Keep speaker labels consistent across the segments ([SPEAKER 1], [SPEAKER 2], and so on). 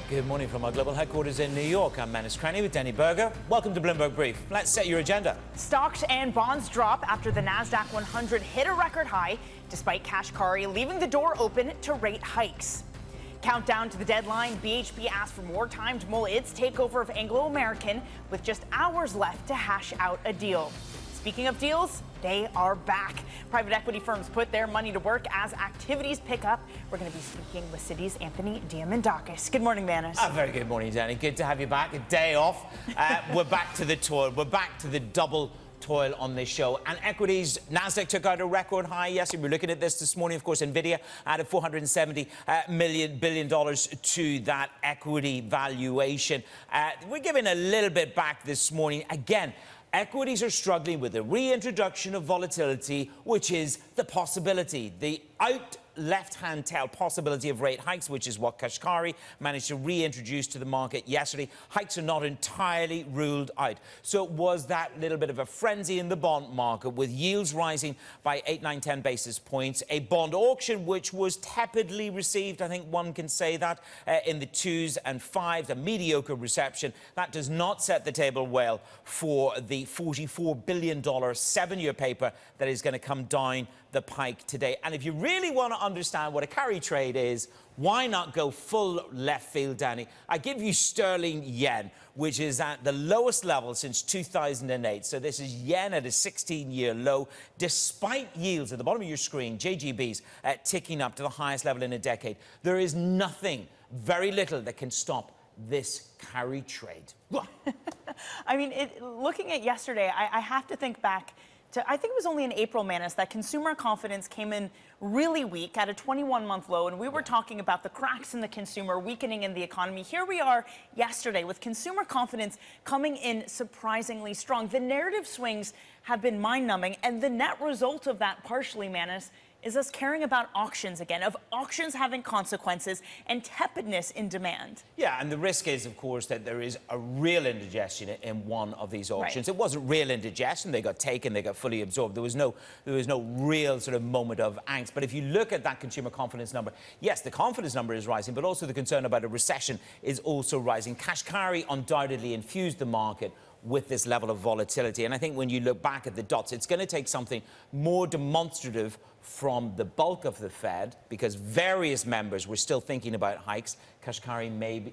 [SPEAKER 1] Good morning from our global headquarters in New York. I'm Manus Cranny with Denny Berger. Welcome to Bloomberg Brief. Let's set your agenda.
[SPEAKER 2] Stocks and bonds drop after the Nasdaq 100 hit a record high, despite Kashkari leaving the door open to rate hikes. Countdown to the deadline, BHP asked for more time to mull its takeover of Anglo American, with just hours left to hash out a deal. Speaking of deals, they are back. Private equity firms put their money to work as activities pick up. We're going to be speaking with Citi's Anthony Diamandakis. Good morning, Manus.
[SPEAKER 1] Very good morning, Danny. Good to have you back. A day off. We're back to the toil. We're back to the double toil on this show. And equities, Nasdaq took out a record high yesterday. We're looking at this morning. Of course, NVIDIA added $470 billion to that equity valuation. We're giving a little bit back this morning. Again, equities are struggling with the reintroduction of volatility, which is the possibility, the left-hand tail possibility of rate hikes, which is what Kashkari managed to reintroduce to the market yesterday. Hikes are not entirely ruled out. So it was that little bit of a frenzy in the bond market, with yields rising by 8, 9, 10 basis points. A bond auction which was tepidly received, I think one can say that, in the 2s and 5s, a mediocre reception. That does not set the table well for the $44 billion 7-year paper that is going to come down the pike today. And if you really want to understand what a carry trade is, why not go full left field, Danny? I give you sterling yen, which is at the lowest level since 2008. So this is yen at a 16-year low, despite yields at the bottom of your screen, JGBs, ticking up to the highest level in a decade. There is nothing, very little, that can stop this carry trade.
[SPEAKER 2] I mean, looking at yesterday, I have to think back to, I think it was only in April, Manus, that consumer confidence came in really weak at a 21-month low, and we were talking about the cracks in the consumer, weakening in the economy. Here we are yesterday with consumer confidence coming in surprisingly strong. The narrative swings have been mind-numbing, and the net result of that, partially, Manus, is us caring about auctions again, of auctions having consequences and tepidness in demand. Yeah,
[SPEAKER 1] and the risk is, of course, that there is a real indigestion in one of these auctions.
[SPEAKER 2] Right.
[SPEAKER 1] It wasn't real indigestion. They got taken, they got fully absorbed. There was no real sort of moment of angst. But if you look at that consumer confidence number, yes, the confidence number is rising, but also the concern about a recession is also rising. Kashkari undoubtedly infused the market with this level of volatility. And I think when you look back at the dots, it's going to take something more demonstrative from the bulk of the Fed, because various members were still thinking about hikes. Kashkari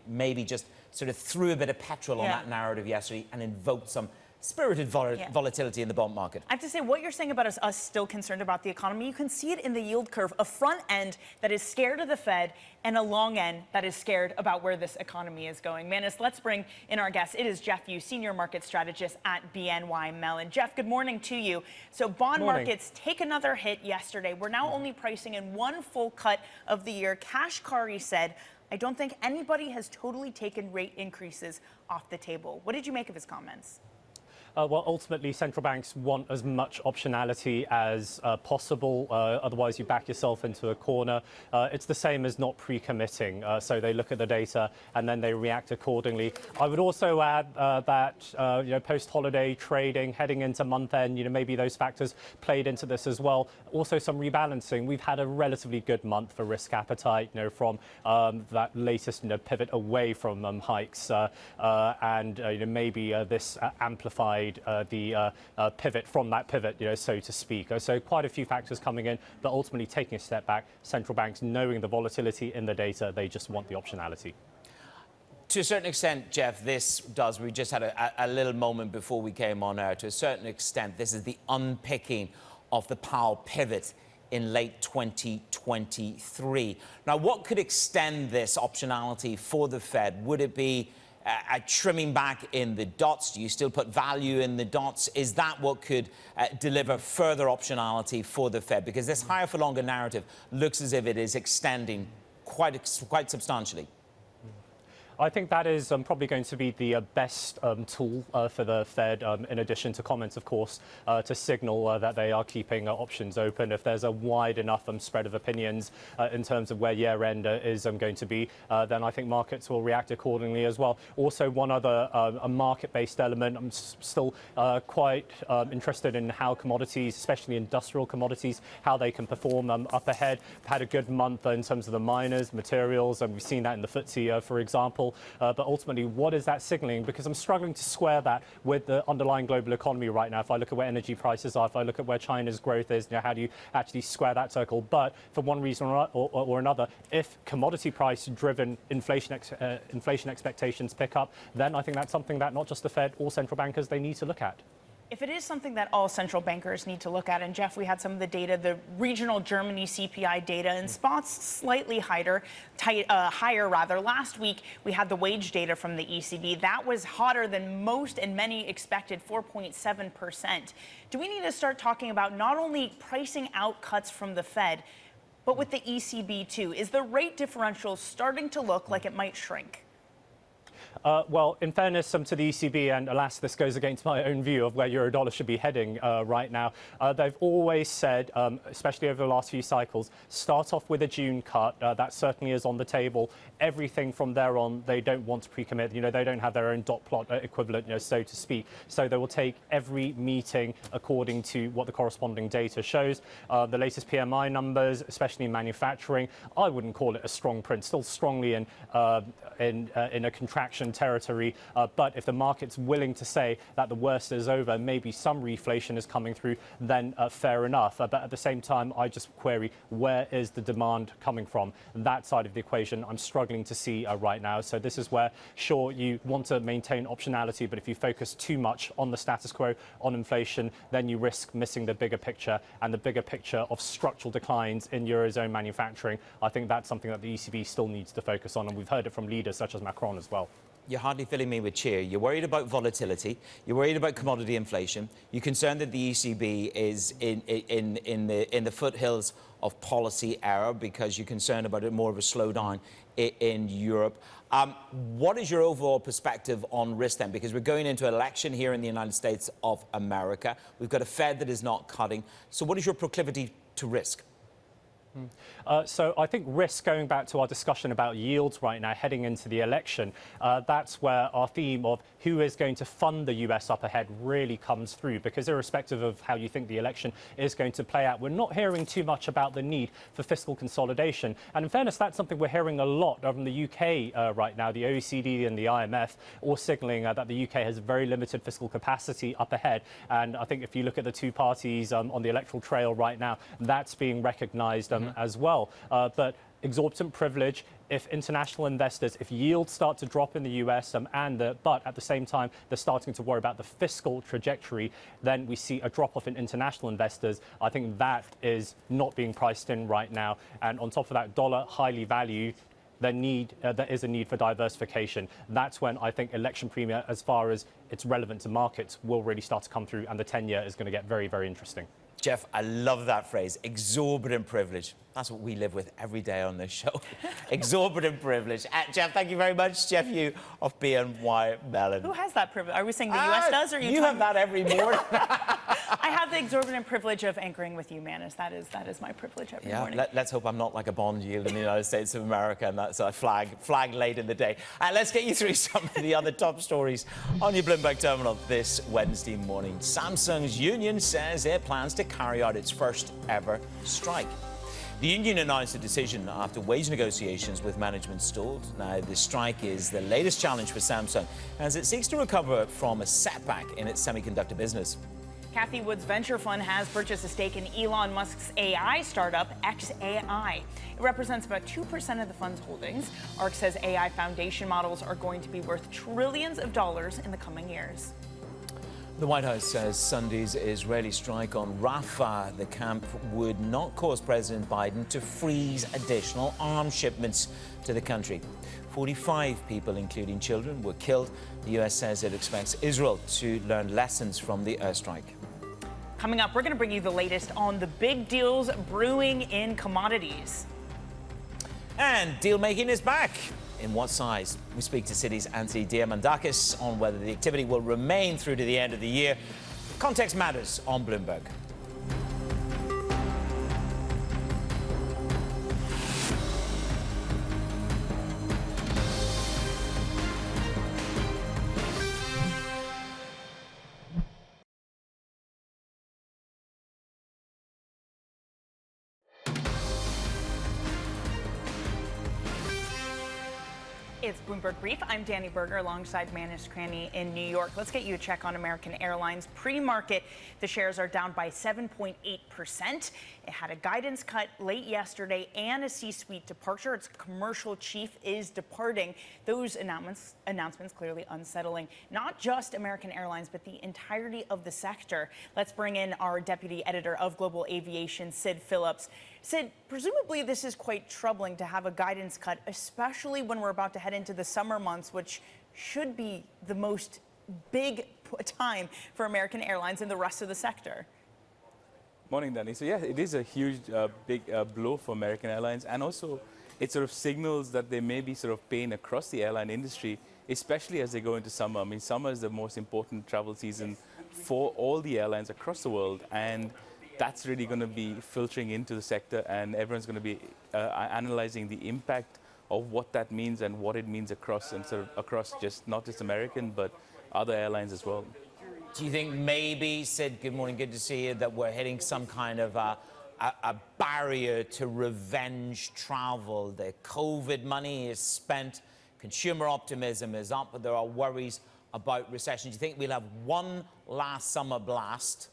[SPEAKER 1] maybe just sort of threw a bit of petrol on that narrative yesterday and invoked some spirited volatility in the bond market.
[SPEAKER 2] I have to say, what you're saying about us still concerned about the economy, you can see it in the yield curve. A front end that is scared of the Fed and a long end that is scared about where this economy is going. Manus, let's bring in our guest. It is Geoff Yu, senior market strategist at BNY Mellon. Geoff, good morning to you. So bond markets take another hit yesterday. We're now only pricing in one full cut of the year. Kashkari said, I don't think anybody has totally taken rate increases off the table. What did you make of his comments?
[SPEAKER 3] Well, ultimately, central banks want as much optionality as possible. Otherwise, you back yourself into a corner. It's the same as not pre-committing. So they look at the data and then they react accordingly. I would also add that post-holiday trading, heading into month-end, maybe those factors played into this as well. Also, some rebalancing. We've had a relatively good month for risk appetite, from that latest pivot away from hikes, and maybe this amplified the pivot from that pivot, so to speak. So quite a few factors coming in, but ultimately taking a step back, central banks knowing the volatility in the data, they just want the optionality.
[SPEAKER 1] To a certain extent, Geoff, we just had a little moment before we came on air. To a certain extent, this is the unpicking of the Powell pivot in late 2023. Now, what could extend this optionality for the Fed? Would it be a trimming back in the dots? Do you still put value in the dots? Is that what could deliver further optionality for the Fed? Because this higher for longer narrative looks as if it is extending quite substantially.
[SPEAKER 3] I think that is probably going to be the best tool for the Fed, in addition to comments, of course, to signal that they are keeping options open. If there's a wide enough spread of opinions in terms of where year-end is going to be, then I think markets will react accordingly as well. Also, one other a market-based element, I'm still quite interested in how commodities, especially industrial commodities, how they can perform up ahead. We've had a good month in terms of the miners, materials, and we've seen that in the FTSE, for example. cycle. But ultimately, what is that signaling? Because I'm struggling to square that with the underlying global economy right now. If I look at where energy prices are, if I look at where China's growth is, how do you actually square that circle? But for one reason or another, if commodity price-driven inflation expectations pick up, then I think that's something that not just the Fed or central bankers, they need to look at.
[SPEAKER 2] If it is something that all central bankers need to look at, and Geoff, we had some of the data, the regional Germany CPI data, and spots slightly higher. Last week, we had the wage data from the ECB. That was hotter than most and many expected, 4.7%. Do we need to start talking about not only pricing out cuts from the Fed, but with the ECB too? Is the rate differential starting to look like it might shrink?
[SPEAKER 3] Well, in fairness to the ECB, and alas, this goes against my own view of where euro-dollar should be heading right now, they've always said, especially over the last few cycles, start off with a June cut. That certainly is on the table. Everything from there on, they don't want to pre-commit. They don't have their own dot plot equivalent, so to speak. So they will take every meeting according to what the corresponding data shows. The latest PMI numbers, especially in manufacturing, I wouldn't call it a strong print. Still strongly in a contraction territory, but if the market's willing to say that the worst is over, maybe some reflation is coming through, then fair enough. But at the same time, I just query, where is the demand coming from? That side of the equation, I'm struggling to see right now. So this is where, sure, you want to maintain optionality, but if you focus too much on the status quo, on inflation, then you risk missing the bigger picture, and the bigger picture of structural declines in Eurozone manufacturing. I think that's something that the ECB still needs to focus on, and we've heard it from leaders such as Macron as well.
[SPEAKER 1] You're hardly filling me with cheer. You're worried about volatility. You're worried about commodity inflation. You're concerned that the ECB is in the foothills of policy error because you're concerned about it more of a slowdown in Europe. What is your overall perspective on risk then? Because we're going into an election here in the United States of America. We've got a Fed that is not cutting. So what is your proclivity to risk?
[SPEAKER 3] So I think risk, going back to our discussion about yields right now, heading into the election, that's where our theme of who is going to fund the US up ahead really comes through, because irrespective of how you think the election is going to play out, we're not hearing too much about the need for fiscal consolidation. And in fairness, that's something we're hearing a lot from the UK right now. The OECD and the IMF all signalling that the UK has very limited fiscal capacity up ahead. And I think if you look at the two parties on the electoral trail right now, that's being recognised as well. But exorbitant privilege, if international investors, if yields start to drop in the US, but at the same time they're starting to worry about the fiscal trajectory, then we see a drop-off in international investors. I think that is not being priced in right now. And on top of that, dollar highly valued, there is a need for diversification. That's when I think election premium, as far as it's relevant to markets, will really start to come through, and the 10-year is going to get very, very interesting.
[SPEAKER 1] Geoff, I love that phrase, exorbitant privilege. That's what we live with every day on this show. Exorbitant privilege. Geoff, thank you very much. Geoff Yu of BNY Mellon.
[SPEAKER 2] Who has that privilege? Are we saying the US does, or
[SPEAKER 1] you have that every morning?
[SPEAKER 2] I have the exorbitant privilege of anchoring with you, Manus. That is my privilege every morning.
[SPEAKER 1] Let's hope I'm not like a bond yield in the United States of America, and that's a flag late in the day. Let's get you through some of the other top stories on your Bloomberg terminal this Wednesday morning. Samsung's union says it plans to carry out its first ever strike. The union announced a decision after wage negotiations with management stalled. Now, the strike is the latest challenge for Samsung as it seeks to recover from a setback in its semiconductor business.
[SPEAKER 2] Cathie Wood's venture fund has purchased a stake in Elon Musk's AI startup, xAI. It represents about 2% of the fund's holdings. ARK says AI foundation models are going to be worth trillions of dollars in the coming years.
[SPEAKER 1] The White House says Sunday's Israeli strike on Rafah, the camp, would not cause President Biden to freeze additional arms shipments to the country. 45 people, including children, were killed. The U.S. says it expects Israel to learn lessons from the airstrike.
[SPEAKER 2] Coming up, we're going to bring you the latest on the big deals brewing in commodities.
[SPEAKER 1] And deal-making is back. In what size? We speak to Citi's Anthony Diamandakis on whether the activity will remain through to the end of the year. Context matters on Bloomberg.
[SPEAKER 2] It's Bloomberg Brief. I'm Danny Berger alongside Manus Cranny in New York. Let's get you a check on American Airlines. Pre-market, the shares are down by 7.8%. It had a guidance cut late yesterday and a C-suite departure. Its commercial chief is departing. Those announcements clearly unsettling not just American Airlines, but the entirety of the sector. Let's bring in our deputy editor of Global Aviation, Sid Phillips. Sid, presumably this is quite troubling to have a guidance cut, especially when we're about to head into the summer months, which should be the most big time for American Airlines and the rest of the sector.
[SPEAKER 4] Morning, Danny. So yeah, it is a huge, big blow for American Airlines, and also it sort of signals that there may be sort of pain across the airline industry, especially as they go into summer. I mean, summer is the most important travel season for all the airlines across the world, and that's really going to be filtering into the sector, and everyone's going to be analyzing the impact of what that means and what it means across, and sort of across just not just American but other airlines as well.
[SPEAKER 1] Do you think maybe, Sid, good morning, good to see you, that we're hitting some kind of a barrier to revenge travel? The COVID money is spent, consumer optimism is up, but there are worries about recession. Do you think we'll have one last summer blast,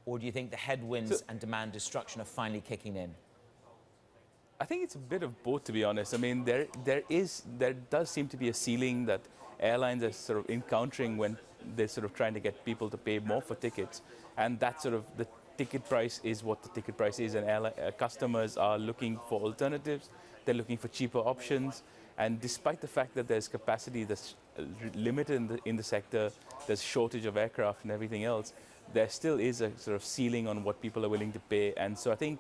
[SPEAKER 1] or do you think the headwinds and demand destruction are finally kicking in?
[SPEAKER 4] I think it's a bit of both, to be honest. I mean, there does seem to be a ceiling that airlines are sort of encountering when they're sort of trying to get people to pay more for tickets, and that sort of the ticket price is what the ticket price is, and customers are looking for alternatives. They're looking for cheaper options, and despite the fact that there's capacity that's limited in the sector, there's shortage of aircraft and everything else, there still is a sort of ceiling on what people are willing to pay. And so I think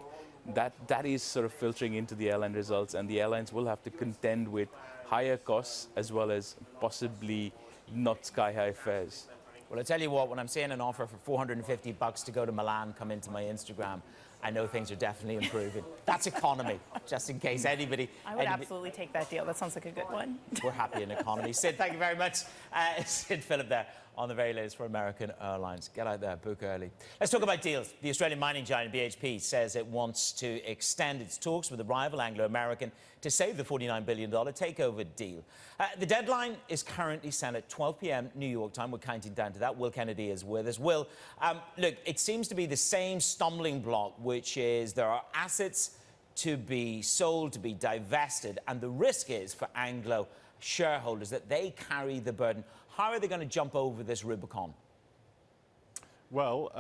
[SPEAKER 4] that is sort of filtering into the airline results, and the airlines will have to contend with higher costs as well as possibly not sky-high fares.
[SPEAKER 1] Well, I tell you what, when I'm seeing an offer for $450 to go to Milan come into my Instagram, I know things are definitely improving. That's economy, just in case anybody...
[SPEAKER 2] I would absolutely take that deal. That sounds like a good one.
[SPEAKER 1] We're happy in economy. Sid, thank you very much. Sid Phillip there on the very latest for American Airlines. Get out there, book early. Let's talk about deals. The Australian mining giant BHP says it wants to extend its talks with the rival Anglo-American to save the $49 billion takeover deal. The deadline is currently set at 12 p.m. New York time. We're counting down to that. Will Kennedy is with us. Will, look, it seems to be the same stumbling block, which is there are assets to be sold, to be divested, and the risk is for Anglo shareholders that they carry the burden. How are they going to jump over this Rubicon?
[SPEAKER 5] Well,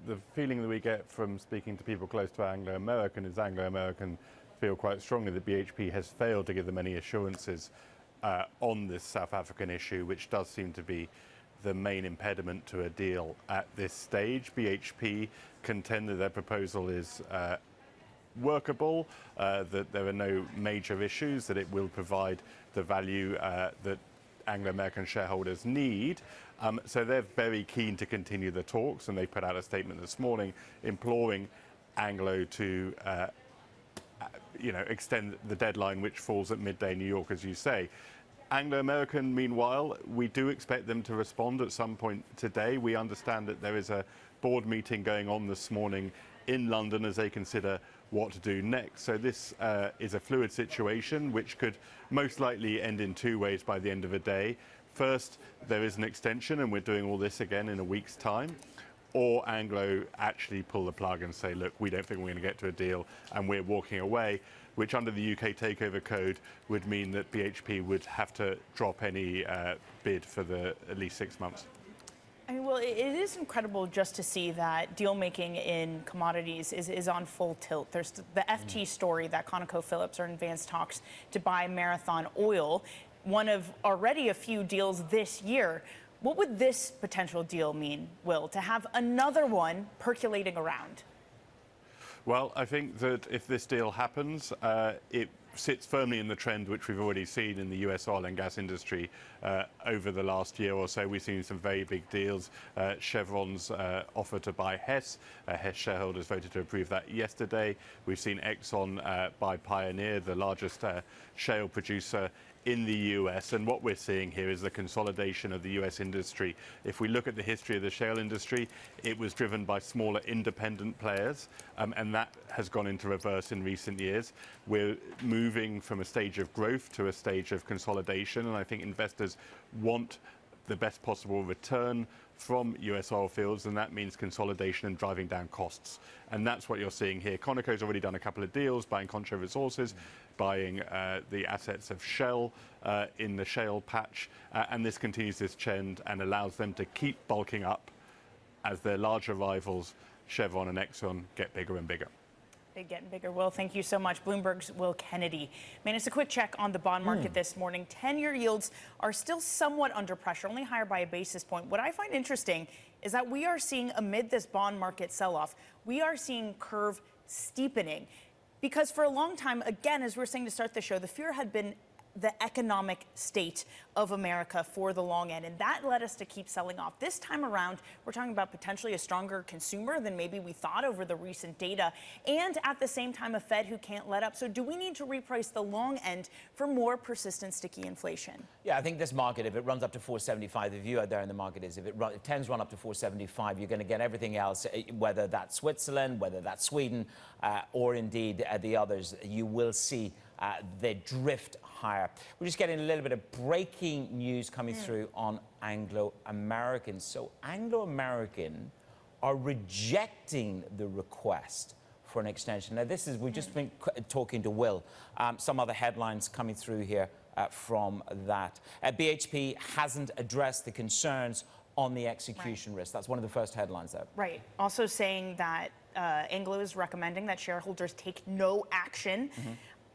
[SPEAKER 5] the feeling that we get from speaking to people close to Anglo-American is Anglo-American feel quite strongly that BHP has failed to give them any assurances on this South African issue, which does seem to be the main impediment to a deal at this stage. BHP contend that their proposal is workable, that there are no major issues, that it will provide the value that Anglo-American shareholders need. So they're very keen to continue the talks, and they put out a statement this morning imploring Anglo to extend the deadline, which falls at midday New York, as you say. Anglo-American, meanwhile, we do expect them to respond at some point today. We understand that there is a board meeting going on this morning in London as they consider what to do next. So this is a fluid situation which could most likely end in two ways by the end of the day. First, there is an extension, and we're doing all this again in a week's time. Or Anglo actually pull the plug and say, look, we don't think we're going to get to a deal and we're walking away, which under the UK Takeover Code would mean that BHP would have to drop any bid for at least 6 months.
[SPEAKER 2] I mean, well, it is incredible just to see that deal-making in commodities is on full tilt. There's the FT story that ConocoPhillips are in advanced talks to buy Marathon Oil, one of already a few deals this year. What would this potential deal mean, Will, to have another one percolating around?
[SPEAKER 5] Well, I think that if this deal happens, it sits firmly in the trend which we've already seen in the US oil and gas industry over the last year or so. We've seen some very big deals. Chevron's offer to buy Hess. Hess shareholders voted to approve that yesterday. We've seen Exxon buy Pioneer, the largest shale producer in the US, and what we're seeing here is the consolidation of the US industry. If we look at the history of the shale industry, it was driven by smaller independent players, and that has gone into reverse in recent years. We're moving from a stage of growth to a stage of consolidation, and I think investors want the best possible return from US oil fields, and that means consolidation and driving down costs. And that's what you're seeing here. Conoco's already done a couple of deals, buying Contra Resources, buying the assets of Shell in the shale patch, and this continues this trend and allows them to keep bulking up as their larger rivals, Chevron and Exxon, get bigger and bigger.
[SPEAKER 2] They're getting bigger. Will, thank you so much. Bloomberg's Will Kennedy. Man, it's a quick check on the bond market this morning. 10-year yields are still somewhat under pressure, only higher by a basis point. What I find interesting is that we are seeing, amid this bond market sell-off, we are seeing curve steepening. Because for a long time, again, as we were saying to start the show, the fear had been the economic state of America for the long end, and that led us to keep selling off. This time around, we're talking about potentially a stronger consumer than maybe we thought over the recent data, and at the same time, a Fed who can't let up. So do we need to reprice the long end for more persistent, sticky inflation?
[SPEAKER 1] Yeah, I think this market, if it runs up to 475, the view out there in the market is if it tends to run up to 475, you're going to get everything else, whether that's Switzerland, whether that's Sweden, or indeed the others, you will see they drift higher. We're just getting a little bit of breaking news coming through on Anglo-American. So Anglo-American are rejecting the request for an extension. Now, this is, we've just been talking to Will. Some other headlines coming through here from that. BHP hasn't addressed the concerns on the execution risk. That's one of the first headlines there.
[SPEAKER 2] Right. Also saying that Anglo is recommending that shareholders take no action.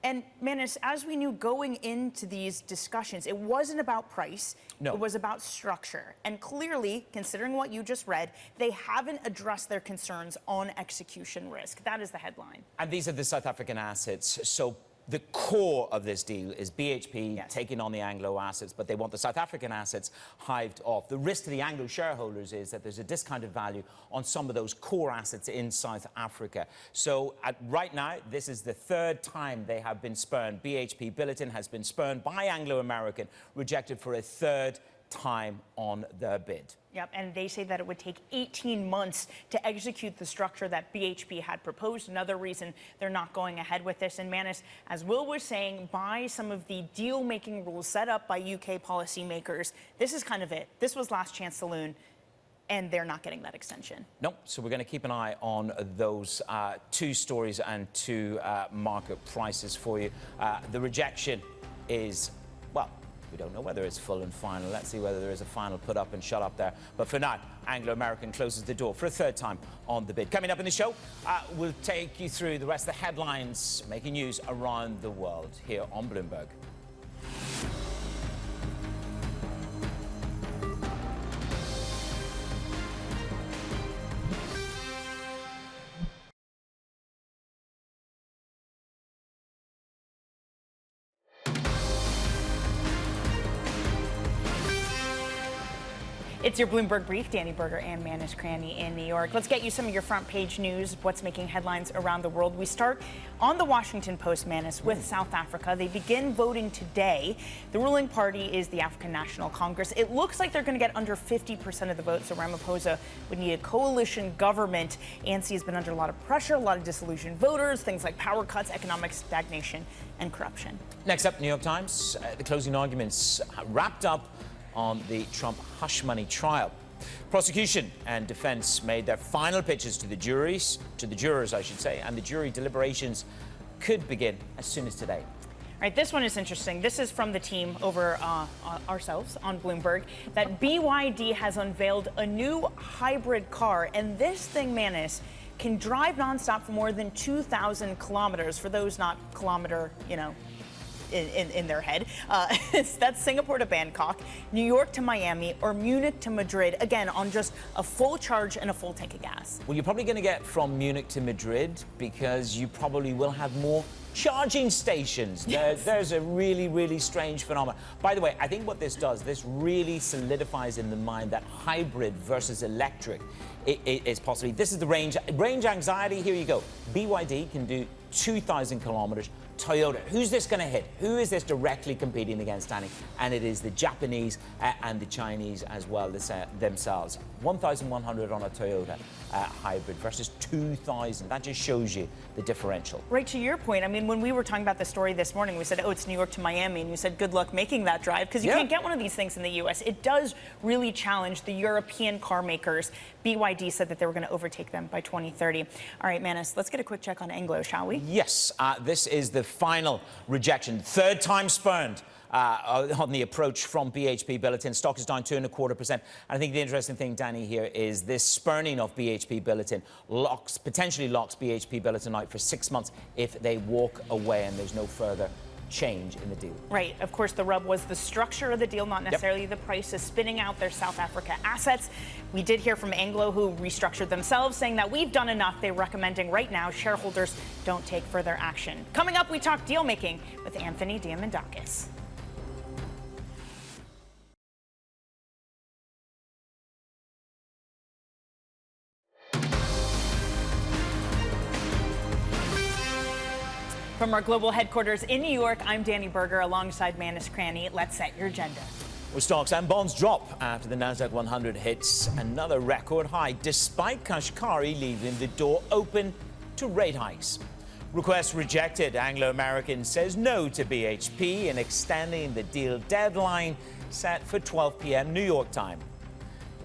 [SPEAKER 2] And Manus, as we knew going into these discussions, it wasn't about price. No. It was about structure. And clearly, considering what you just read, they haven't addressed their concerns on execution risk. That is the headline.
[SPEAKER 1] And these are the South African assets. So the core of this deal is BHP taking on the Anglo assets, but they want the South African assets hived off. The risk to the Anglo shareholders is that there's a discounted value on some of those core assets in South Africa. So right now, this is the third time they have been spurned. BHP Billiton has been spurned by Anglo-American, rejected for a third time on their bid.
[SPEAKER 2] Yep, and they say that it would take 18 months to execute the structure that BHP had proposed. Another reason they're not going ahead with this. And Manus, as Will was saying, by some of the deal-making rules set up by UK policymakers, this is kind of it. This was last chance saloon, and they're not getting that extension.
[SPEAKER 1] Nope, so we're going to keep an eye on those two stories and two market prices for you. The rejection is, well, we don't know whether it's full and final. Let's see whether there is a final put up and shut up there. But for now, Anglo-American closes the door for a third time on the bid. Coming up in the show, we'll take you through the rest of the headlines making news around the world here on Bloomberg.
[SPEAKER 2] It's your Bloomberg Brief, Danny Berger and Manus Cranny in New York. Let's get you some of your front page news, what's making headlines around the world. We start on the Washington Post, Manus, with South Africa. They begin voting today. The ruling party is the African National Congress. It looks like they're going to get under 50% of the vote, so Ramaphosa would need a coalition government. ANC has been under a lot of pressure, a lot of disillusioned voters, things like power cuts, economic stagnation, and corruption.
[SPEAKER 1] Next up, New York Times, the closing arguments wrapped up on the Trump hush money trial. Prosecution and defense made their final pitches to the jurors, I should say, and the jury deliberations could begin as soon as today.
[SPEAKER 2] All right, this one is interesting. This is from the team over ourselves on Bloomberg, that BYD has unveiled a new hybrid car, and this thing, Manus, can drive nonstop for more than 2,000 kilometers. For those not kilometer, in their head. That's Singapore to Bangkok, New York to Miami, or Munich to Madrid, again, on just a full charge and a full tank of gas.
[SPEAKER 1] Well, you're probably going to get from Munich to Madrid because you probably will have more charging stations.
[SPEAKER 2] Yes.
[SPEAKER 1] There's a really, really strange phenomenon. By the way, I think what this does, this really solidifies in the mind that hybrid versus electric is possibly. This is the range anxiety. Here you go. BYD can do 2,000 kilometers, Toyota. Who's this going to hit? Who is this directly competing against, Danny? And it is the Japanese and the Chinese as well themselves. 1,100 on a Toyota hybrid versus 2,000. That just shows you the differential.
[SPEAKER 2] Right, to your point, I mean, when we were talking about the story this morning, we said, oh, it's New York to Miami, and you said, good luck making that drive, because you can't get one of these things in the U.S. It does really challenge the European car makers. BYD said that they were going to overtake them by 2030. All right, Manus, let's get a quick check on Anglo, shall we?
[SPEAKER 1] Yes, this is the final rejection, third time spurned on the approach from BHP Billiton. Stock is down 2.25%. And I think the interesting thing, Danny, here is this spurning of BHP Billiton potentially locks BHP Billiton out for 6 months if they walk away and there's no further change in the deal.
[SPEAKER 2] Right. Of course, the rub was the structure of the deal, not necessarily the price of spinning out their South Africa assets. We did hear from Anglo, who restructured themselves, saying that we've done enough. They're recommending right now shareholders don't take further action. Coming up, we talk deal making with Anthony Diamandakis. From our global headquarters in New York, I'm Danny Berger alongside Manus Cranny. Let's set your agenda.
[SPEAKER 1] Well, stocks and bonds drop after the Nasdaq 100 hits another record high, despite Kashkari leaving the door open to rate hikes. Request rejected. Anglo-American says no to BHP and extending the deal deadline set for 12 p.m. New York time.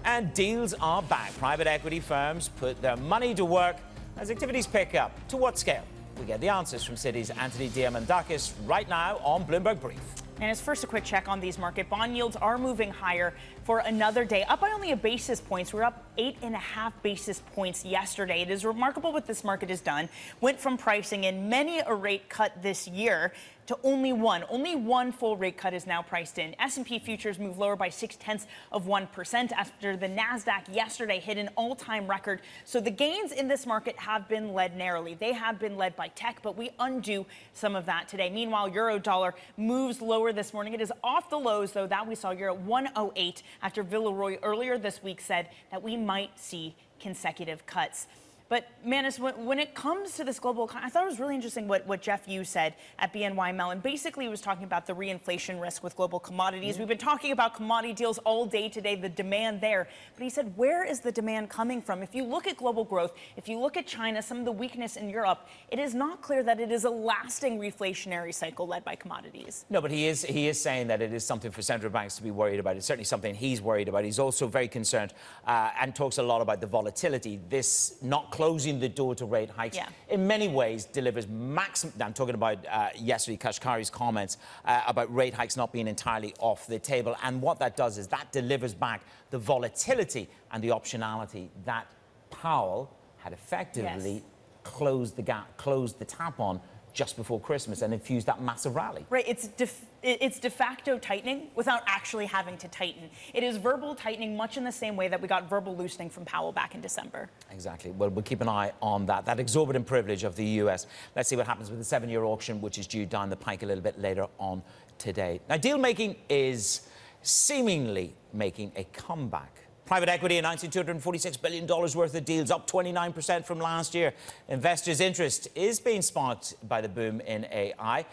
[SPEAKER 1] And deals are back. Private equity firms put their money to work as activities pick up. To what scale? We get the answers from Citi's Anthony Diamandakis right now on Bloomberg Brief.
[SPEAKER 2] And as first, a quick check on these market bond yields are moving higher for another day, up by only a basis points. We're up 8.5 basis points yesterday. It is remarkable what this market has done. Went from pricing in many a rate cut this year to only one. Only one full rate cut is now priced in. S&P futures moved lower by 0.6% after the Nasdaq yesterday hit an all-time record. So the gains in this market have been led narrowly. They have been led by tech, but we undo some of that today. Meanwhile, euro dollar moves lower this morning. It is off the lows, though, that we saw euro 108 after Villeroy earlier this week said that we might see consecutive cuts. But, Manus, when it comes to this global economy, I thought it was really interesting what Geoff Yu said at BNY Mellon. Basically, he was talking about the reinflation risk with global commodities. We've been talking about commodity deals all day today, the demand there. But he said, where is the demand coming from? If you look at global growth, if you look at China, some of the weakness in Europe, it is not clear that it is a lasting reflationary cycle led by commodities.
[SPEAKER 1] No, but he is saying that it is something for central banks to be worried about. It's certainly something he's worried about. He's also very concerned and talks a lot about the volatility. This not closing the door to rate hikes in many ways delivers maximum. I'm talking about yesterday Kashkari's comments about rate hikes not being entirely off the table, and what that does is that delivers back the volatility and the optionality that Powell had effectively closed the gap, closed the tap on just before Christmas and infused that massive rally.
[SPEAKER 2] Right, it's de facto tightening without actually having to tighten. It is verbal tightening much in the same way that we got verbal loosening from Powell back in December.
[SPEAKER 1] Exactly. Well, we'll keep an eye on that exorbitant privilege of the US. Let's see what happens with the 7-year auction, which is due down the pike a little bit later on today. Now, deal making is seemingly making a comeback. Private equity announcing $246 billion worth of deals, up 29% from last year. Investors' interest is being sparked by the boom in AI,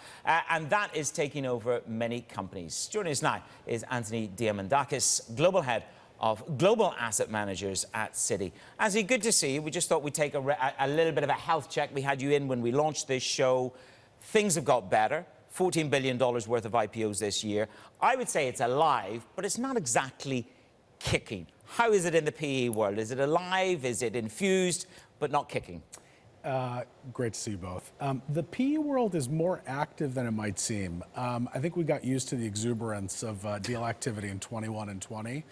[SPEAKER 1] and that is taking over many companies. Joining us now is Anthony Diamandakis, Global Head of Global Asset Managers at Citi. Anthony, good to see you. We just thought we'd take a little bit of a health check. We had you in when we launched this show. Things have got better. $14 billion worth of IPOs this year. I would say it's alive, but it's not exactly kicking. How is it in the PE world? Is it alive? Is it infused, but not kicking?
[SPEAKER 6] Great to see you both. The PE world is more active than it might seem. I think we got used to the exuberance of deal activity in 21 and 20.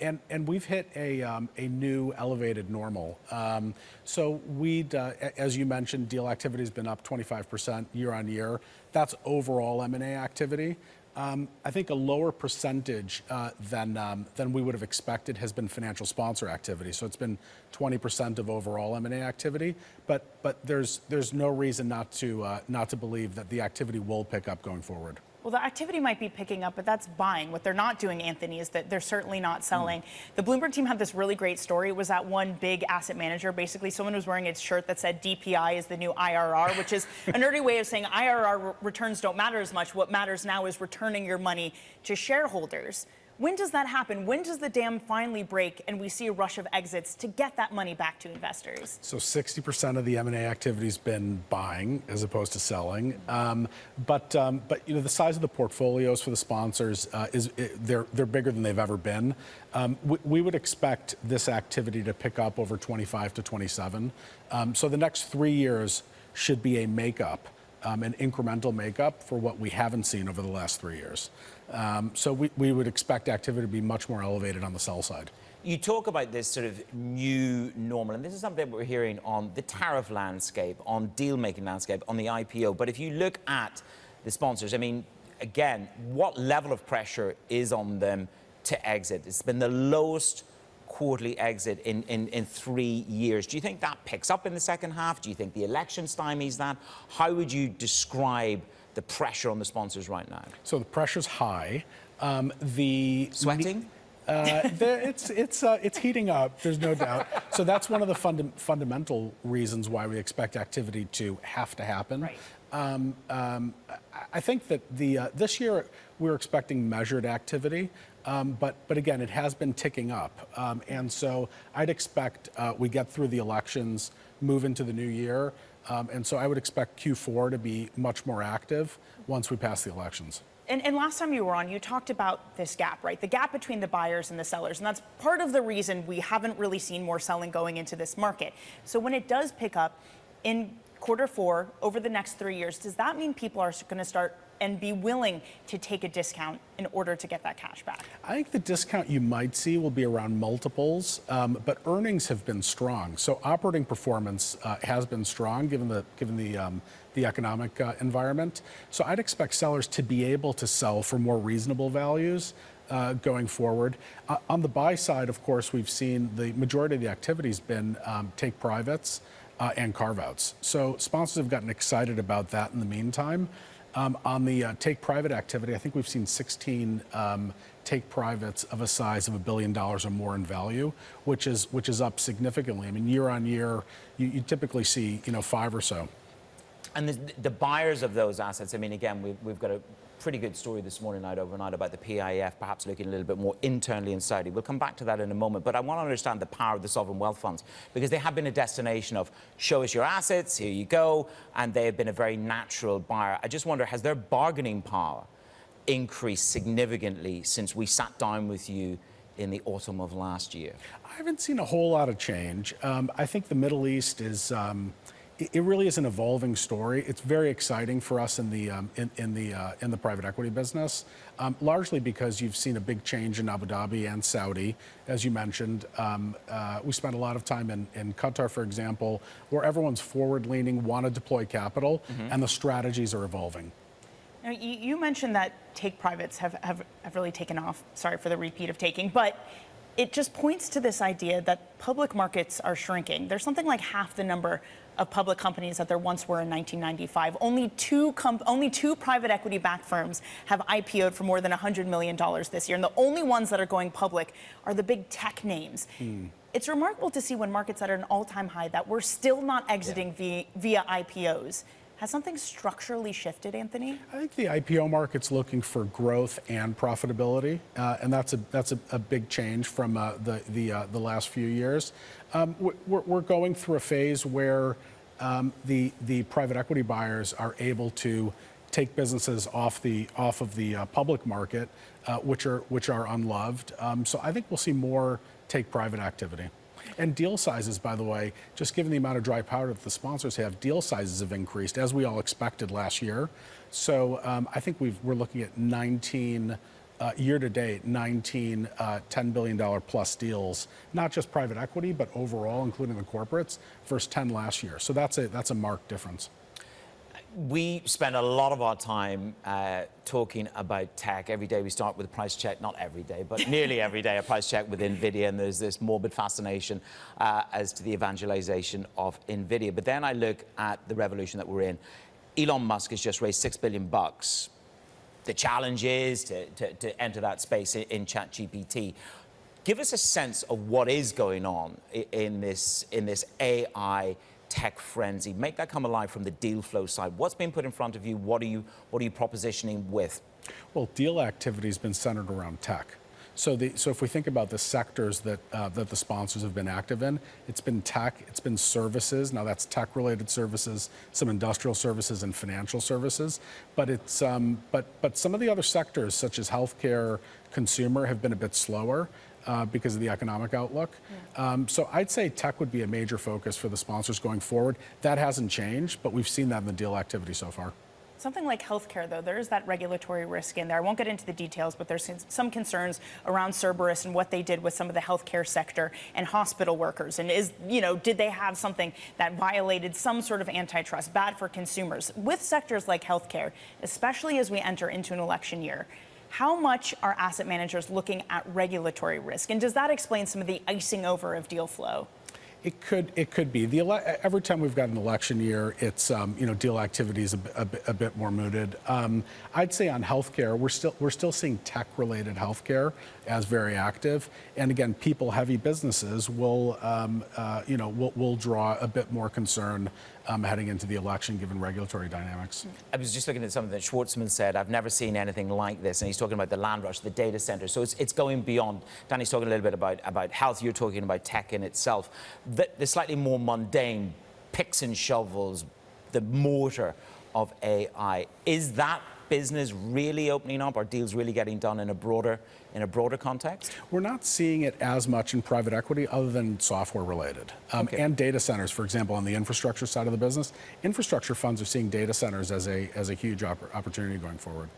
[SPEAKER 6] And we've hit a new elevated normal. So as you mentioned, deal activity has been up 25% year on year. That's overall M&A activity. I think a lower percentage than we would have expected has been financial sponsor activity. So it's been 20% of overall M&A activity. But there's no reason not to believe that the activity will pick up going forward.
[SPEAKER 2] Well, the activity might be picking up, but that's buying. What they're not doing, Anthony, is that they're certainly not selling. The Bloomberg team had this really great story. It was that one big asset manager. Basically, someone was wearing its shirt that said DPI is the new IRR, which is a nerdy way of saying IRR returns don't matter as much. What matters now is returning your money to shareholders. When does that happen? When does the dam finally break and we see a rush of exits to get that money back to investors?
[SPEAKER 6] So 60% of the M&A activity's been buying as opposed to selling. But you know, the size of the portfolios for the sponsors they're bigger than they've ever been. We would expect this activity to pick up over 25 to 27. So the next 3 years should be a makeup. An incremental makeup for what we haven't seen over the last 3 years. So we would expect activity to be much more elevated on the sell side.
[SPEAKER 1] You talk about this sort of new normal, and this is something that we're hearing on the tariff landscape, on deal-making landscape, on the IPO. But if you look at the sponsors, I mean, again, what level of pressure is on them to exit? It's been the lowest quarterly exit in 3 years. Do you think that picks up in the second half? Do you think the election stymies that? How would you describe the pressure on the sponsors right now?
[SPEAKER 6] So the pressure's high.
[SPEAKER 1] Sweating?
[SPEAKER 6] It's heating up. There's no doubt. So that's one of the fundamental reasons why we expect activity to have to happen.
[SPEAKER 2] Right.
[SPEAKER 6] I think that this year we're expecting measured activity, but again, it has been ticking up, and so I'd expect we get through the elections, move into the new year, and so I would expect Q4 to be much more active once we pass the elections.
[SPEAKER 2] And last time you were on, you talked about this gap, right? The gap between the buyers and the sellers. And that's part of the reason we haven't really seen more selling going into this market. So when it does pick up in Q4 over the next 3 years, does that mean people are going to start and be willing to take a discount in order to get that cash back?
[SPEAKER 6] I think the discount you might see will be around multiples, but earnings have been strong. So operating performance has been strong given the economic environment. So I'd expect sellers to be able to sell for more reasonable values going forward. On the buy side, of course, we've seen the majority of the activity has been take privates and carve-outs. So sponsors have gotten excited about that in the meantime. On the take private activity, I think we've seen 16 take privates of a size of $1 billion or more in value, which is up significantly. I mean, year on year, you typically see 5 or so.
[SPEAKER 1] And the buyers of those assets, I mean, again, we've got a pretty good story this morning overnight about the PIF perhaps looking a little bit more internally in Saudi. We'll come back to that in a moment, but I want to understand the power of the sovereign wealth funds, because they have been a destination of show us your assets, here you go, and they have been a very natural buyer. I just wonder, has their bargaining power increased significantly since we sat down with you in the autumn of last year?
[SPEAKER 6] I haven't seen a whole lot of change. I think the Middle East is it really is an evolving story. It's very exciting for us in the private equity business, largely because you've seen a big change in Abu Dhabi and Saudi, as you mentioned. We spent a lot of time in Qatar, for example, where everyone's forward-leaning, want to deploy capital, and the strategies are evolving.
[SPEAKER 2] Now, you mentioned that take privates have really taken off. Sorry for the repeat of taking, but it just points to this idea that public markets are shrinking. There's something like half the number of public companies that there once were in 1995. Only two private equity-backed firms have IPO'd for more than $100 million this year, and the only ones that are going public are the big tech names. It's remarkable to see when markets are at an all-time high that we're still not exiting via IPOs. Has something structurally shifted, Anthony? I
[SPEAKER 6] think the IPO market's looking for growth and profitability, and that's a big change from the last few years. We're going through a phase where the private equity buyers are able to take businesses off of the public market, which are unloved. So I think we'll see more take private activity. And deal sizes, by the way, just given the amount of dry powder that the sponsors have, deal sizes have increased, as we all expected last year. So I think we're looking at 19, year to date, 19 $10 billion plus deals, not just private equity, but overall, including the corporates, versus 10 last year. So that's a marked difference.
[SPEAKER 1] We spend a lot of our time talking about tech. Every day we start with a price check, not every day, but nearly every day, a price check with NVIDIA, and there's this morbid fascination as to the evangelization of NVIDIA. But then I look at the revolution that we're in. Elon Musk has just raised $6 billion the challenge is to enter that space in ChatGPT. Give us a sense of what is going on in this AI tech frenzy. Make that come alive from the deal flow side. What's been put in front of you? What are you propositioning with?
[SPEAKER 6] Well, deal activity has been centered around tech. So if we think about the sectors that the sponsors have been active in, it's been tech, it's been services. Now that's tech-related services, some industrial services, and financial services. But it's but some of the other sectors, such as healthcare, consumer, have been a bit slower. Because of the economic outlook. So I'd say tech would be a major focus for the sponsors going forward. That hasn't changed, but we've seen that in the deal activity so far.
[SPEAKER 2] Something like healthcare, though, there is that regulatory risk in there. I won't get into the details, but there's some concerns around Cerberus and what they did with some of the healthcare sector and hospital workers. And did they have something that violated some sort of antitrust, bad for consumers? With sectors like healthcare, especially as we enter into an election year, how much are asset managers looking at regulatory risk? And does that explain some of the icing over of deal flow?
[SPEAKER 6] It could be. Every time we've got an election year, it's deal activity is a bit more mooted. I'd say on healthcare, we're still seeing tech-related healthcare as very active, and again, people-heavy businesses will draw a bit more concern heading into the election, given regulatory dynamics.
[SPEAKER 1] I was just looking at something that Schwartzman said. I've never seen anything like this, and he's talking about the land rush, the data center. So it's going beyond. Danny's talking a little bit about health. You're talking about tech in itself. The slightly more mundane picks and shovels, the mortar of AI. Is that business really opening up? Are deals really getting done in a broader context?
[SPEAKER 6] We're not seeing it as much in private equity other than software related. And data centers, for example, on the infrastructure side of the business. Infrastructure funds are seeing data centers as a huge opportunity going forward.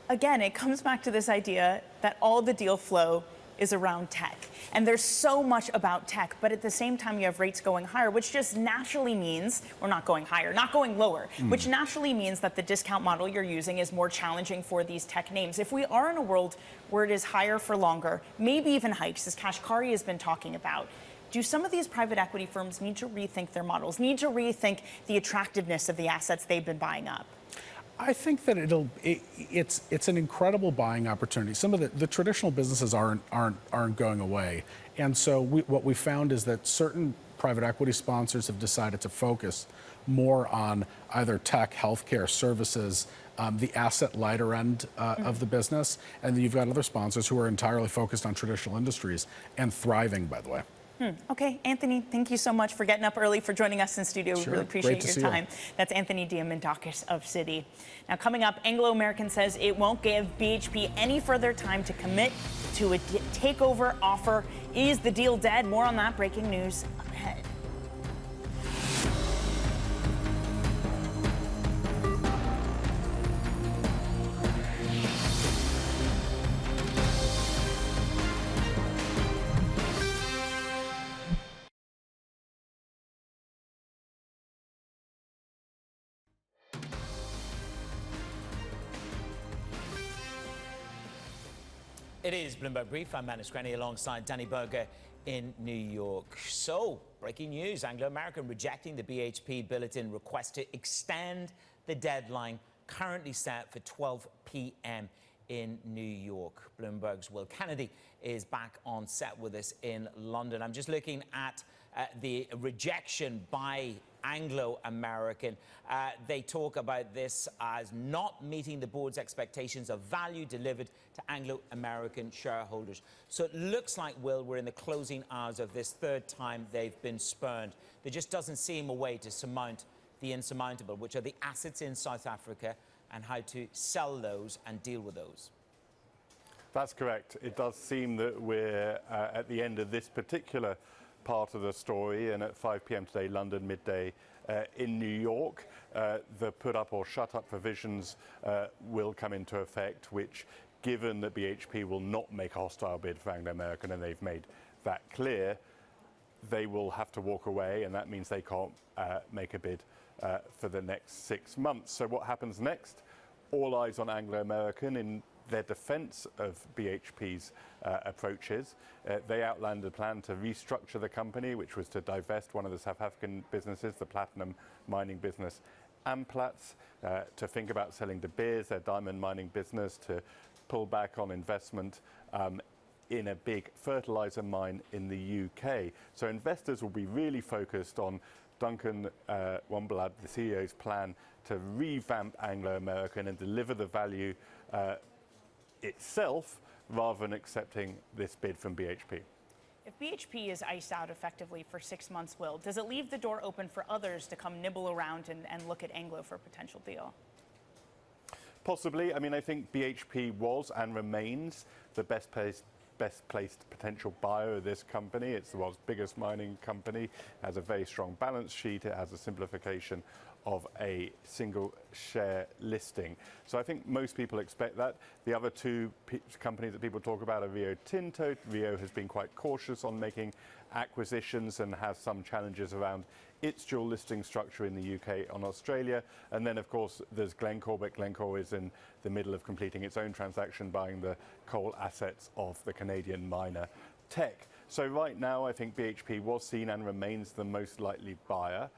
[SPEAKER 2] Again, it comes back to this idea that all the deal flow is around tech. And there's so much about tech, but at the same time, you have rates going higher, which just naturally means, or not going higher, not going lower, which naturally means that the discount model you're using is more challenging for these tech names. If we are in a world where it is higher for longer, maybe even hikes, as Kashkari has been talking about, do some of these private equity firms need to rethink their models, need to rethink the attractiveness of the assets they've been buying up?
[SPEAKER 6] I think that it's an incredible buying opportunity. Some of the traditional businesses aren't going away, and so what we found is that certain private equity sponsors have decided to focus more on either tech, healthcare, services, the asset lighter end of the business, and then you've got other sponsors who are entirely focused on traditional industries and thriving, by the way.
[SPEAKER 2] Okay, Anthony, thank you so much for getting up early, for joining us in studio.
[SPEAKER 6] Sure.
[SPEAKER 2] We really appreciate your time.
[SPEAKER 6] You.
[SPEAKER 2] That's Anthony Diamandakis of Citi. Now, coming up, Anglo American says it won't give BHP any further time to commit to a takeover offer. Is the deal dead? More on that breaking news up ahead.
[SPEAKER 1] It is Bloomberg Brief. I'm Manus Cranny alongside Danny Berger in New York. So, breaking news, Anglo American rejecting the BHP bulletin request to extend the deadline currently set for 12 p.m. in New York. Bloomberg's Will Kennedy is back on set with us in London. I'm just looking at the rejection by Anglo American. They talk about this as not meeting the board's expectations of value delivered to Anglo American shareholders. So it looks like, Will, we're in the closing hours of this third time they've been spurned. There just doesn't seem a way to surmount the insurmountable, which are the assets in South Africa and how to sell those and deal with those.
[SPEAKER 5] That's correct. It does seem that we're at the end of this particular part of the story, and at 5 p.m. today, London, midday in New York, the put up or shut up provisions will come into effect, which, given that BHP will not make a hostile bid for Anglo American, and they've made that clear, they will have to walk away, and that means they can't make a bid for the next 6 months. So what happens next? All eyes on Anglo American in their defense of BHP's approaches. They outlined a plan to restructure the company, which was to divest one of the South African businesses, the platinum mining business Amplats, to think about selling De Beers, their diamond mining business, to pull back on investment in a big fertilizer mine in the UK. So investors will be really focused on Duncan Wanblad, the CEO's plan to revamp Anglo American and deliver the value itself rather than accepting this bid from BHP.
[SPEAKER 2] If BHP is iced out effectively for 6 months, Will, does it leave the door open for others to come nibble around and look at Anglo for a potential deal?
[SPEAKER 5] Possibly. I mean, I think BHP was and remains the best placed potential buyer of this company. It's the world's biggest mining company. It has a very strong balance sheet. It has a simplification of a single share listing. So I think most people expect that. The other two companies that people talk about are Rio Tinto. Rio has been quite cautious on making acquisitions and has some challenges around its dual listing structure in the UK and Australia. And then, of course, there's Glencore, but Glencore is in the middle of completing its own transaction, buying the coal assets of the Canadian miner Teck. So right now, I think BHP was seen and remains the most likely buyer.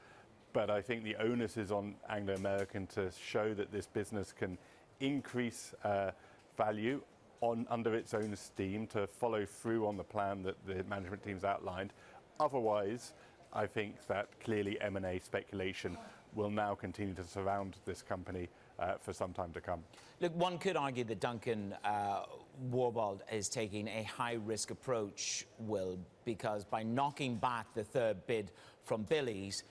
[SPEAKER 5] But I think the onus is on Anglo American to show that this business can increase value under its own steam, to follow through on the plan that the management team's outlined. Otherwise, I think that clearly M&A speculation will now continue to surround this company for some time to come.
[SPEAKER 1] Look, one could argue that Duncan Wanblad is taking a high-risk approach, Will, because by knocking back the third bid from Billy's,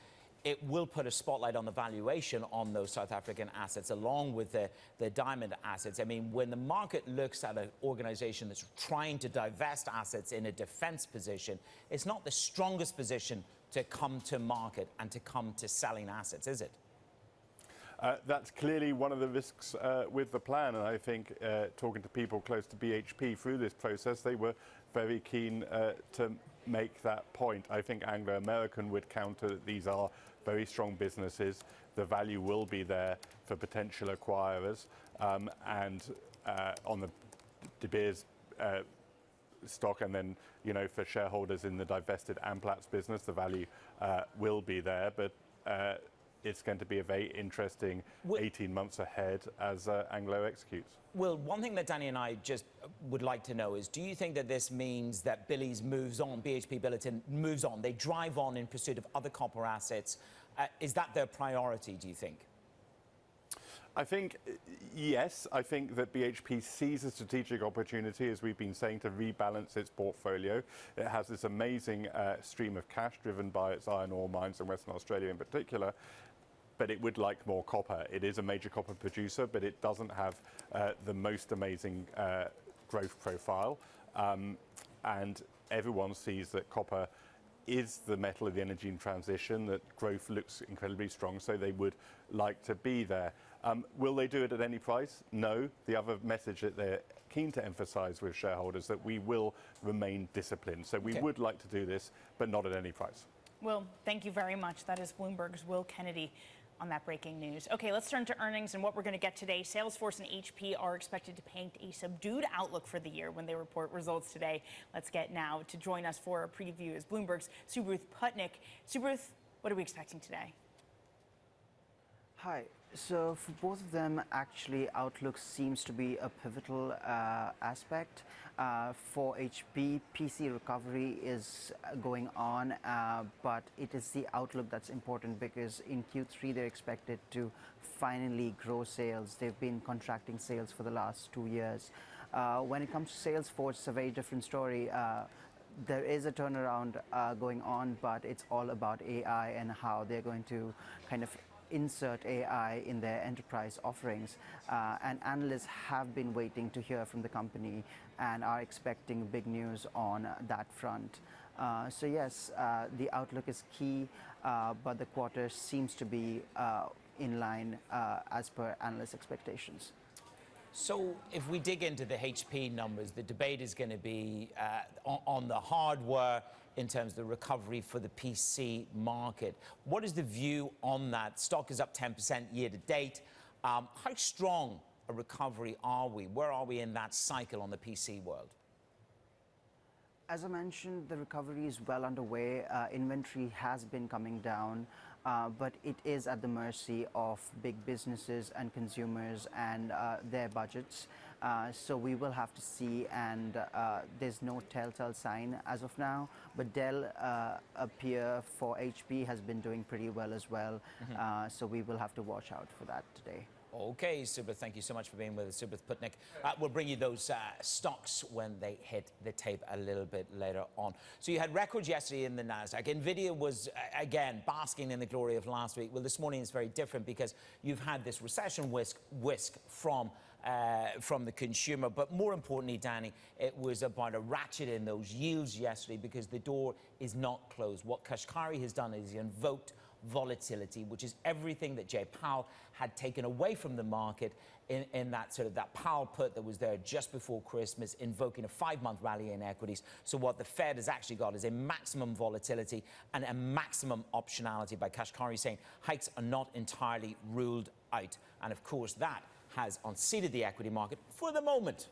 [SPEAKER 1] it will put a spotlight on the valuation on those South African assets, along with the diamond assets. I mean, when the market looks at an organization that's trying to divest assets in a defense position, it's not the strongest position to come to market and to come to selling assets, is it?
[SPEAKER 5] That's clearly one of the risks with the plan. And I think talking to people close to BHP through this process, they were very keen to make that point. I think Anglo American would counter that these are very strong businesses. The value will be there for potential acquirers. And on the De Beers stock, and then, you know, for shareholders in the divested Amplats business, the value will be there. But it's going to be a very interesting 18 months ahead as Anglo executes.
[SPEAKER 1] Well, one thing that Danny and I just would like to know is, do you think that this means that Billy's moves on, BHP Billiton moves on, they drive on in pursuit of other copper assets? Is that their priority, do you think?
[SPEAKER 5] I think, yes. I think that BHP sees a strategic opportunity, as we've been saying, to rebalance its portfolio. It has this amazing stream of cash driven by its iron ore mines in Western Australia in particular, but it would like more copper. It is a major copper producer, but it doesn't have the most amazing growth profile. And everyone sees that copper is the metal of the energy transition, that growth looks incredibly strong, so they would like to be there. Will they do it at any price? No. The other message that they're keen to emphasize with shareholders, that we will remain disciplined. So we would like to do this, but not at any price.
[SPEAKER 2] Will, thank you very much. That is Bloomberg's Will Kennedy on that breaking news. Okay, let's turn to earnings and what we're going to get today. Salesforce and HP are expected to paint a subdued outlook for the year when they report results today. Let's get now to join us for a preview is Bloomberg's Subruth Putnick. Subruth, what are we expecting today?
[SPEAKER 7] Hi. So for both of them, actually, outlook seems to be a pivotal aspect. For HP, PC recovery is going on, but it is the outlook that's important, because in Q3 they're expected to finally grow sales. They've been contracting sales for the last 2 years. When it comes to Salesforce, it's a very different story. There is a turnaround going on, but it's all about AI and how they're going to kind of insert AI in their enterprise offerings, and analysts have been waiting to hear from the company and are expecting big news on that front. So yes, the outlook is key, but the quarter seems to be in line as per analyst expectations.
[SPEAKER 1] So if we dig into the HP numbers, the debate is going to be on the hardware in terms of the recovery for the PC market. What is the view on that? Stock is up 10% year to date. How strong a recovery are we? Where are we in that cycle on the PC world?
[SPEAKER 7] As I mentioned, the recovery is well underway. Inventory has been coming down. but it is at the mercy of big businesses and consumers and their budgets. So we will have to see, and there's no telltale sign as of now, but Dell, a peer for HP, has been doing pretty well as well. So we will have to watch out for that today.
[SPEAKER 1] Okay, Subhath, thank you so much for being with us, Subhath Putnick. We'll bring you those stocks when they hit the tape a little bit later on. So you had records yesterday in the Nasdaq. Nvidia was, again, basking in the glory of last week. Well, this morning is very different because you've had this recession whisk from the consumer. But more importantly, Danny, it was about a ratchet in those yields yesterday because the door is not closed. What Kashkari has done is he invoked volatility, which is everything that Jay Powell had taken away from the market in that sort of that Powell put that was there just before Christmas, invoking a 5-month rally in equities. So what the Fed has actually got is a maximum volatility and a maximum optionality by Kashkari, saying hikes are not entirely ruled out. And of course, that has unseated the equity market for the moment.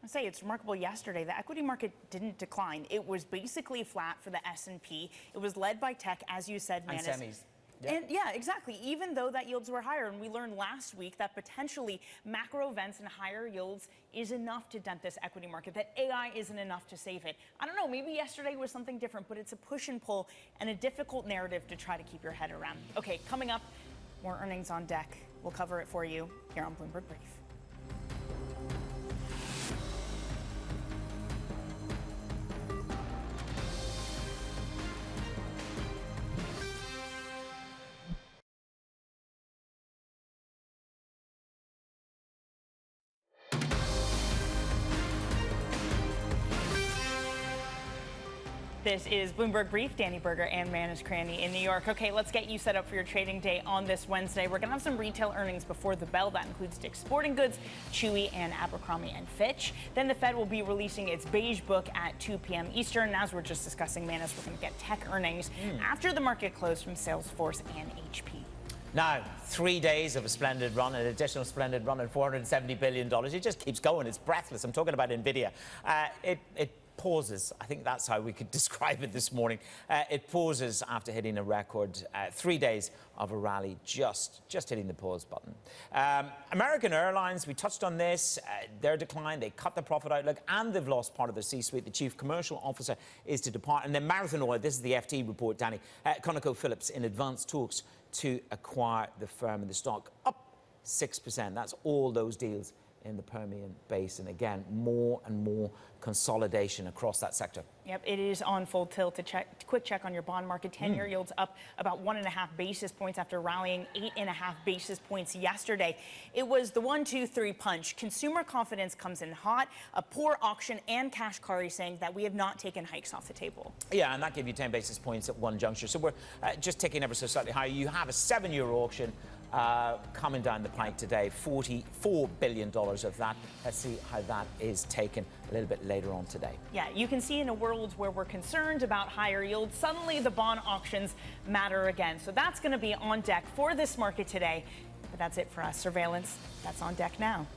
[SPEAKER 2] I say it's remarkable. Yesterday, the equity market didn't decline. It was basically flat for the S&P. It was led by tech, as you said, Manus.
[SPEAKER 1] And semis. Yep.
[SPEAKER 2] And yeah, exactly. Even though that yields were higher, and we learned last week that potentially macro events and higher yields is enough to dent this equity market, that AI isn't enough to save it. I don't know, maybe yesterday was something different, but it's a push and pull and a difficult narrative to try to keep your head around. Okay, coming up, more earnings on deck. We'll cover it for you here on Bloomberg Brief. This is Bloomberg Brief. Danny Berger and Manus Cranny in New York. Okay, let's get you set up for your trading day on this Wednesday. We're going to have some retail earnings before the bell. That includes Dick's Sporting Goods, Chewy, and Abercrombie & Fitch. Then the Fed will be releasing its beige book at 2 p.m. Eastern. And as we're just discussing, Manus, we're going to get tech earnings after the market closed from Salesforce and HP.
[SPEAKER 1] Now, 3 days of a splendid run, an additional splendid run at $470 billion. It just keeps going. It's breathless. I'm talking about NVIDIA. It pauses. I think that's how we could describe it this morning. It pauses after hitting a record 3 days of a rally, just hitting the pause button. American Airlines, we touched on this, their decline, they cut their profit outlook and they've lost part of their C-suite. The chief commercial officer is to depart. And then Marathon Oil, this is the FT report, Danny, ConocoPhillips in advanced talks to acquire the firm, and the stock up 6%. That's all those deals in the Permian Basin. Again, more and more consolidation across that sector. Yep,
[SPEAKER 2] it is on full tilt. Quick check on your bond market. 10-year yields up about 1.5 basis points after rallying 8.5 basis points yesterday. It was the 1-2-3 punch. Consumer confidence comes in hot, a poor auction, and Kashkari saying that we have not taken hikes off the table.
[SPEAKER 1] Yeah, and that gave you 10 basis points at one juncture. So we're just ticking ever so slightly higher. You have a 7-year auction coming down the pike today, $44 billion of that. Let's see how that is taken a little bit later on today.
[SPEAKER 2] Yeah, you can see in a world where we're concerned about higher yields, suddenly the bond auctions matter again. So that's going to be on deck for this market today. But that's it for us. Surveillance, that's on deck now.